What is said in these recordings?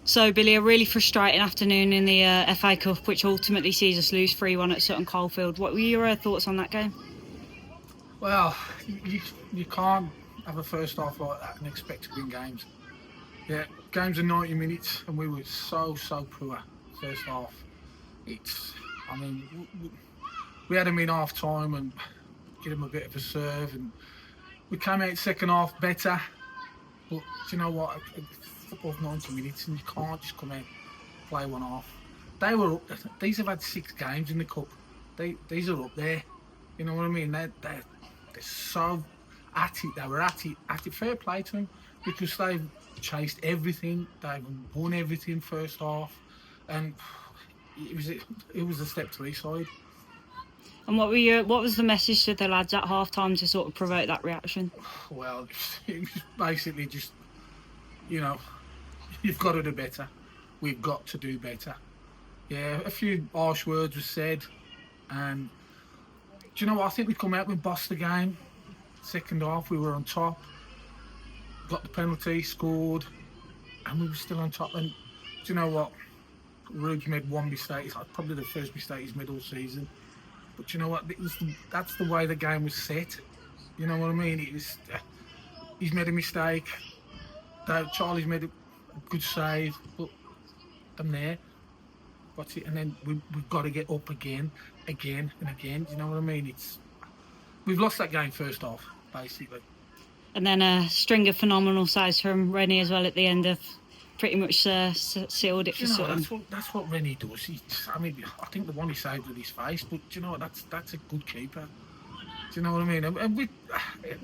So, Billy, a really frustrating afternoon in the FA Cup, which ultimately sees us lose 3-1 at Sutton Coldfield. What were your thoughts on that game? Well, you can't have a first half like that and expect to win games. Yeah, games are 90 minutes and we were so poor first half. It's, I mean, we had them in half time and give them a bit of a serve, and we came out second half better. But do you know what? Football's 90 minutes and you can't just come out play one half. They were up. These have had 6 games in the cup. These are up there. You know what I mean? They're so at it. They were at it. Fair play to them because they've chased everything. They've won everything first half, and it was a step to each side. And what was the message to the lads at half time to sort of provoke that reaction? Well, it was basically just, you know, you've got to do better. We've got to do better. Yeah, a few harsh words were said, and do you know what? I think we come out, we bossed the game. Second half, we were on top, got the penalty, scored, and we were still on top. And do you know what? Rube's made one mistake. It's probably the first mistake he's made all season. But you know what? That's the way the game was set. You know what I mean? He's made a mistake. Charlie's made a good save, but I'm there. What's it? And then we've got to get up again and again. Do you know what I mean? We've lost that game first half, basically. And then a string of phenomenal saves from Rennie as well at the end of pretty much sealed it for Sutton. That's what Rennie does. I think the one he saved with his face, but do you know what? That's a good keeper. Do you know what I mean? And in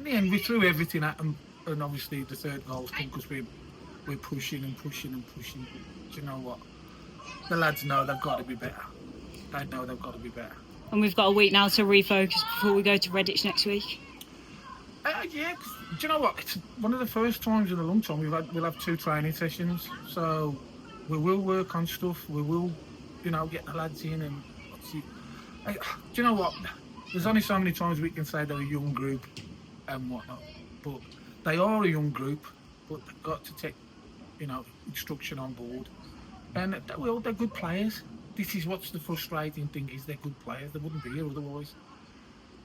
the end, we threw everything at them, and obviously the third goal's come because we're pushing and pushing and pushing. Do you know what? The lads know they've got to be better. They know they've got to be better. And we've got a week now to refocus before we go to Redditch next week. Yeah, do you know what? It's one of the first times in a long time we'll have 2 training sessions. So we will work on stuff. We will, get the lads in and do you know what? There's only so many times we can say they're a young group and whatnot, but they are a young group. But they've got to take, instruction on board, and they're good players. This is what's the frustrating thing is they're good players. They wouldn't be here otherwise.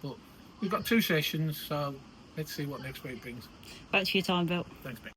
But we've got 2 sessions, so let's see what next week brings. Thanks for your time, Bill. Thanks, mate.